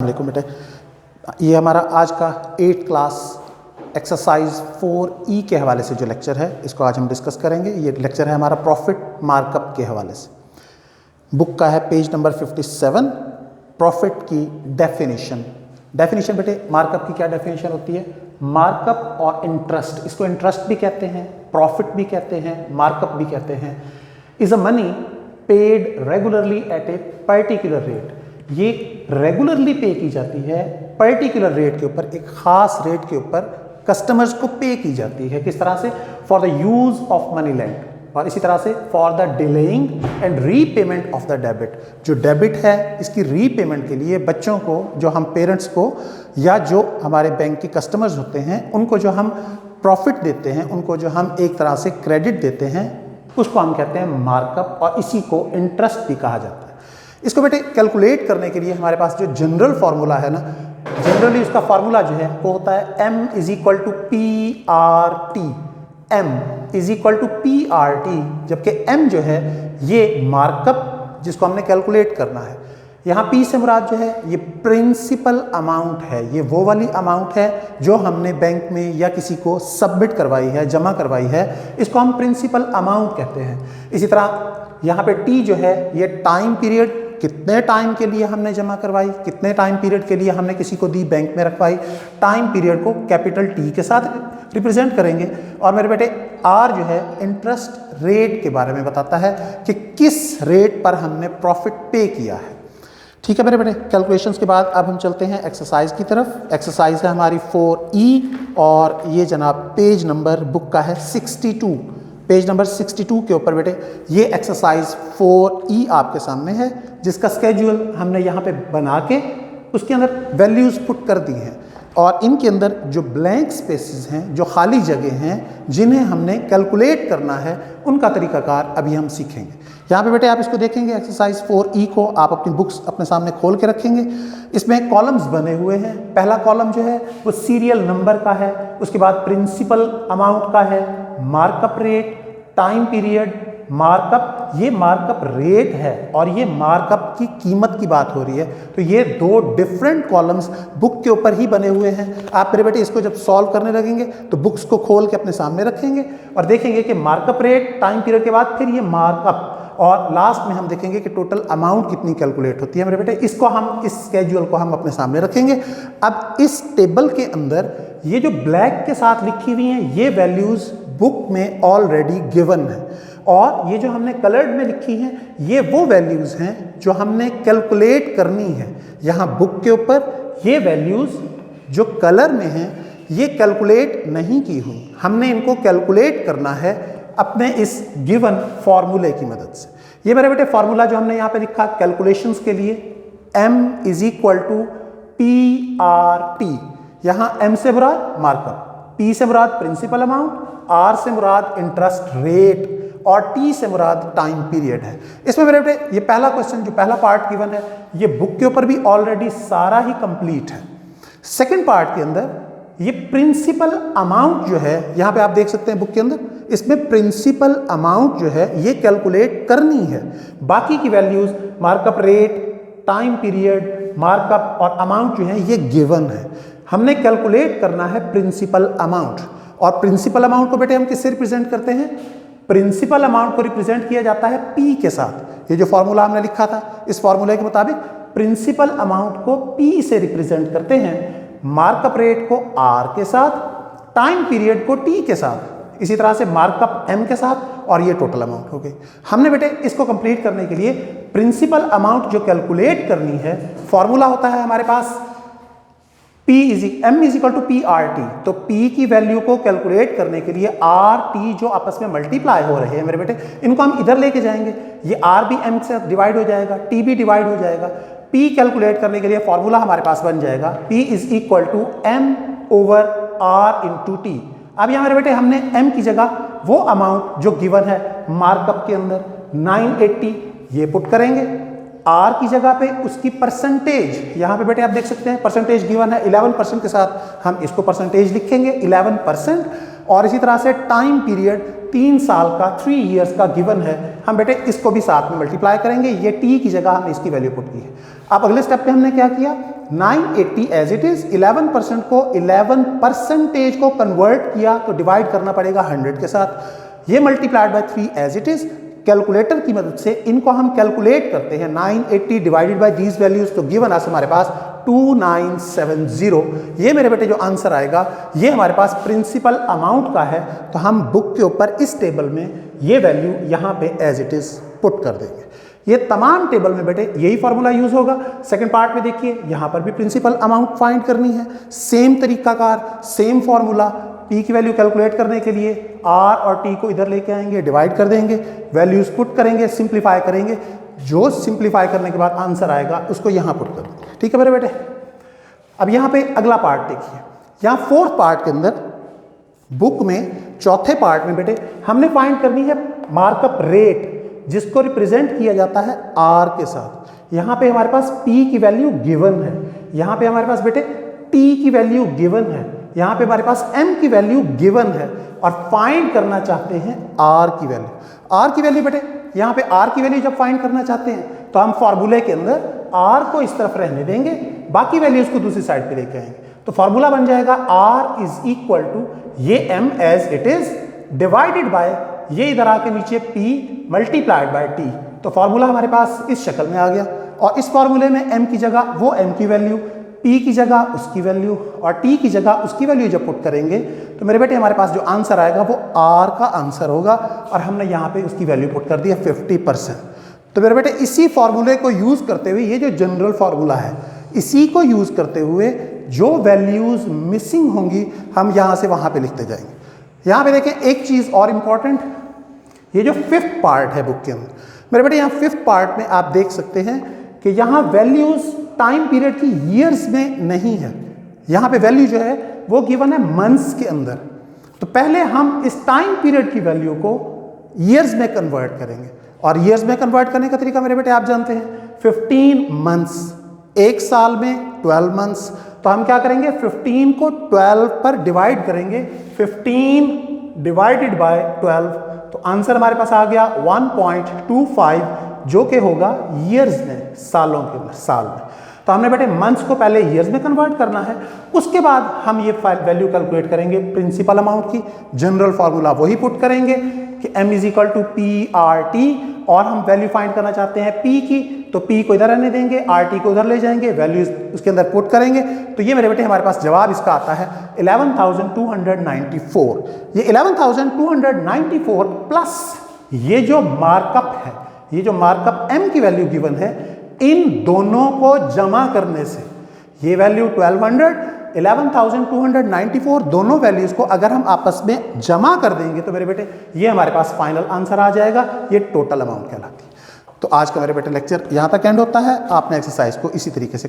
वालेकुम बेटे, ये हमारा आज का 8th क्लास एक्सरसाइज 4E के हवाले से जो लेक्चर है इसको आज हम डिस्कस करेंगे। ये लेक्चर है हमारा प्रॉफिट मार्कअप के हवाले से। बुक का है पेज नंबर 57, प्रॉफिट की डेफिनेशन। डेफिनेशन बेटे, मार्कअप की क्या डेफिनेशन होती है? मार्कअप और इंटरेस्ट, इसको इंटरेस्ट भी कहते हैं, प्रॉफिट भी कहते हैं, मार्कअप भी कहते हैं, is a money paid regularly at a particular rate. ये रेगुलरली पे की जाती है पर्टिकुलर रेट के ऊपर, एक खास रेट के ऊपर कस्टमर्स को पे की जाती है। किस तरह से? For the use of money land, और इसी तरह से for the delaying and repayment of the debit. जो डेबिट है इसकी रीपेमेंट के लिए बच्चों को, जो हम पेरेंट्स को या जो हमारे बैंक के कस्टमर्स होते हैं उनको जो हम प्रॉफिट देते हैं, उनको जो हम एक तरह से क्रेडिट देते हैं, उसको हम कहते हैं मार्कअप, और इसी को इंटरेस्ट भी कहा जाता है। इसको बेटे कैलकुलेट करने के लिए हमारे पास जो जनरल फार्मूला है ना, जनरली उसका फार्मूला जो है वो होता है M is equal to PRT। M is equal to PRT, जबकि M जो है ये मार्कअप जिसको हमने कैलकुलेट करना है। यहाँ P से मुराद जो है ये प्रिंसिपल अमाउंट है, ये वो वाली अमाउंट है जो हमने बैंक में या किसी को सबमिट करवाई है, जमा करवाई है, इसको हम प्रिंसिपल अमाउंट कहते हैं। इसी तरह यहाँ पे T जो है ये टाइम पीरियड, कितने टाइम के लिए हमने जमा करवाई, कितने टाइम पीरियड के लिए हमने किसी को दी, बैंक में रखवाई, टाइम पीरियड को कैपिटल T के साथ रिप्रेजेंट करेंगे। और मेरे बेटे R जो है इंटरेस्ट रेट के बारे में बताता है कि किस रेट पर हमने प्रॉफिट पे किया है। ठीक है मेरे बेटे, कैलकुलेशंस के बाद अब हम चलते हैं एक्सरसाइज की तरफ। एक्सरसाइज है हमारी 4E, और ये जनाब पेज नंबर बुक का है 62, पेज नंबर 62 के ऊपर बेटे ये एक्सरसाइज 4E आपके सामने है, जिसका स्केड्यूल हमने यहाँ पे बना के उसके अंदर वैल्यूज़ पुट कर दी हैं, और इनके अंदर जो ब्लैंक स्पेसेस हैं, जो खाली जगह हैं, जिन्हें हमने कैलकुलेट करना है, उनका तरीकाकार अभी हम सीखेंगे। यहाँ पे बेटे आप इसको देखेंगे, एक्सरसाइज 4E को आप अपनी बुक्स अपने सामने खोल के रखेंगे। इसमें कॉलम्स बने हुए हैं। पहला कॉलम जो है वो सीरियल नंबर का है, उसके बाद प्रिंसिपल अमाउंट का है, markup rate, time period, markup. ये मार्कअप रेट है और ये मार्कअप की कीमत की बात हो रही है, तो ये दो डिफरेंट कॉलम्स बुक के ऊपर ही बने हुए हैं। आप मेरे बेटे इसको जब सॉल्व करने लगेंगे तो बुक्स को खोल के अपने सामने रखेंगे और देखेंगे कि मार्कअप रेट, टाइम पीरियड के बाद फिर ये मार्कअप, और लास्ट में हम देखेंगे कि टोटल अमाउंट कितनी कैलकुलेट होती है मेरे बेटे। इसको हम, इस स्केड्यूल को हम अपने सामने रखेंगे। अब इस टेबल के अंदर ये जो ब्लैक के साथ लिखी हुई हैं ये वैल्यूज़ बुक में ऑलरेडी गिवन है, और ये जो हमने कलर्ड में लिखी हैं ये वो वैल्यूज़ हैं जो हमने कैलकुलेट करनी है। यहाँ बुक के ऊपर ये वैल्यूज़ जो कलर में हैं ये कैलकुलेट नहीं की हुई, हमने इनको कैलकुलेट करना है अपने इस गिवन फार्मूले की मदद से। ये मेरे बेटे फार्मूला जो हमने यहाँ पे लिखा कैलकुलेशंस के लिए, M is equal to PRT। यहाँ M से मुराद मार्कअप, P से मुराद प्रिंसिपल अमाउंट, R से मुराद इंटरेस्ट रेट, और T से मुराद टाइम पीरियड है। इसमें मेरे बेटे ये पहला क्वेश्चन, जो पहला पार्ट गिवन है, ये बुक के ऊपर भी ऑलरेडी सारा ही कंप्लीट है। सेकंड पार्ट के अंदर ये प्रिंसिपल अमाउंट जो है, यहाँ पे आप देख सकते हैं बुक के अंदर, इसमें प्रिंसिपल अमाउंट जो है ये कैलकुलेट करनी है। बाकी की values markup rate, time period, markup और अमाउंट जो है ये गिवन है। हमने कैलकुलेट करना है प्रिंसिपल अमाउंट, और प्रिंसिपल अमाउंट को बेटे हम किससे रिप्रेजेंट करते हैं? प्रिंसिपल अमाउंट को रिप्रेजेंट किया जाता है P के साथ। ये जो फॉर्मूला हमने लिखा था, इस फॉर्मूले के मुताबिक प्रिंसिपल अमाउंट को P से रिप्रेजेंट करते हैं, मार्कअप रेट को R के साथ, टाइम पीरियड को T के साथ, इसी तरह से मार्कअप M के साथ, और ये टोटल अमाउंट हो गई। हमने बेटे इसको कंप्लीट करने के लिए प्रिंसिपल अमाउंट जो कैलकुलेट करनी है, फॉर्मूला होता है हमारे पास M is equal to PRT। तो P की वैल्यू को कैलकुलेट करने के लिए R T जो आपस में मल्टीप्लाई हो रहे हैं मेरे बेटे, इनको हम इधर लेके जाएंगे, ये R भी M से डिवाइड हो जाएगा, T भी डिवाइड हो जाएगा। P कैलकुलेट करने के लिए फॉर्मूला हमारे पास बन जाएगा P is equal to M over R into T। अब यहाँ मेरे बेटे हमने M की जगह वो अमाउंट जो गिवन है मार्कअप के अंदर 980 ये पुट करेंगे, R की जगह पे उसकी परसेंटेज, यहाँ पे बेटे आप देख सकते हैं परसेंटेज गिवन है 11% के साथ, हम इसको परसेंटेज लिखेंगे 11%, और इसी तरह से टाइम पीरियड 3 साल का, 3 इयर्स का गिवन है, हम बेटे इसको भी साथ में मल्टीप्लाई करेंगे, ये T की जगह हमने इसकी वैल्यू पुट की है। अब अगले स्टेप पे हमने क्या किया, 980 एज इट इज, 11% को 11% को कन्वर्ट किया तो डिवाइड करना पड़ेगा 100 के साथ, ये multiplied by 3 as it is. Calculator की मदद से इनको हम कैलकुलेट करते हैं, 980 डिवाइडेड बाय दीज वैल्यूज, तो गिवन अस हमारे पास 2970। ये मेरे बेटे जो आंसर आएगा ये हमारे पास प्रिंसिपल अमाउंट का है, तो हम बुक के ऊपर इस टेबल में ये वैल्यू यहाँ पे एज इट इज पुट कर देंगे। ये तमाम टेबल में बेटे यही फॉर्मूला यूज होगा। सेकंड पार्ट में देखिए यहाँ पर भी प्रिंसिपल अमाउंट फाइंड करनी है, सेम तरीकाकार, सेम फॉर्मूला। पी की वैल्यू कैलकुलेट करने के लिए आर और टी को इधर लेके आएंगे, डिवाइड कर देंगे, वैल्यूज पुट करेंगे, सिंप्लीफाई करेंगे, जो सिंप्लीफाई करने के बाद आंसर आएगा उसको यहाँ पुट कर देंगे। ठीक है मेरे बेटे। अब यहाँ पे अगला पार्ट देखिए, यहाँ फोर्थ पार्ट के अंदर बुक में चौथे पार्ट में बेटे हमने फाइंड करनी है मार्कअप रेट, जिसको रिप्रेजेंट किया जाता है आर के साथ। यहाँ पे हमारे पास पी की वैल्यू गिवन है, यहाँ पे हमारे पास बेटे टी की वैल्यू गिवन है, यहाँ पे हमारे पास एम की वैल्यू गिवन है, और फाइंड करना चाहते हैं आर की वैल्यू। आर की वैल्यू बेटे यहाँ पे आर की वैल्यू जब फाइंड करना चाहते हैं तो हम फॉर्मूले के अंदर आर को इस तरफ रहने देंगे, बाकी वैल्यूज को दूसरी साइड पे लेके आएंगे, तो फॉर्मूला बन जाएगा आर इज इक्वल टू ये M as it is divided by ये इधर आके नीचे P मल्टीप्लाइड बाय T। तो फॉर्मूला हमारे पास इस शक्ल में आ गया, और इस फॉर्मूले में m की जगह वो m की वैल्यू, P की जगह उसकी वैल्यू और T की जगह उसकी वैल्यू जब पुट करेंगे तो मेरे बेटे हमारे पास जो आंसर आएगा वो R का आंसर होगा, और हमने यहाँ पे उसकी वैल्यू पुट कर दिया 50%। तो मेरे बेटे इसी फॉर्मूले को यूज करते हुए, ये जो जनरल फॉर्मूला है इसी को यूज करते हुए जो वैल्यूज मिसिंग होंगी हम यहाँ से वहाँ पे लिखते जाएंगे। यहाँ पे देखें एक चीज और इंपॉर्टेंट, ये जो फिफ्थ पार्ट है बुक के अंदर मेरे बेटे, यहाँ फिफ्थ पार्ट में आप देख सकते हैं कि यहाँ वैल्यूज टाइम पीरियड की ईयर्स में नहीं है, यहाँ पे वैल्यू जो है वो गिवन है मंथ्स के अंदर। तो पहले हम इस टाइम पीरियड की वैल्यू को ईयर्स में कन्वर्ट करेंगे, और ईयर्स में कन्वर्ट करने का तरीका मेरे बेटे आप जानते हैं, 15 मंथ्स, एक साल में 12 मंथ्स। तो हम क्या करेंगे, 15 को 12 पर डिवाइड करेंगे, 15 डिवाइडेड बाय 12, तो आंसर हमारे पास आ गया 1.25, जो कि होगा ईयर्स में, सालों के अंदर, साल में। तो हमने बेटे मंथ्स को पहले ईयर्स में कन्वर्ट करना है, उसके बाद हम ये वैल्यू कैलकुलेट करेंगे प्रिंसिपल अमाउंट की। जनरल फार्मूला वही पुट करेंगे कि m is equal to PRT, और हम वैल्यू फाइंड करना चाहते हैं P की, तो P को इधर रहने देंगे, RT को उधर ले जाएंगे, वैल्यू उसके अंदर पुट करेंगे। तो ये मेरे बेटे हमारे पास जवाब इसका आता है 11,294। ये 11,294 प्लस ये जो मार्कअप है, ये जो मार्कअप m की वैल्यू गिवन है, इन दोनों को जमा करने से ये वैल्यू 1200, 11,294 दोनों वैल्यूज को अगर हम आपस में जमा कर देंगे तो मेरे बेटे ये हमारे पास फाइनल आंसर आ जाएगा, ये टोटल अमाउंट कहलाती है। तो आज का मेरे बेटे लेक्चर यहाँ तक एंड होता है। आपने एक्सरसाइज को इसी तरीके से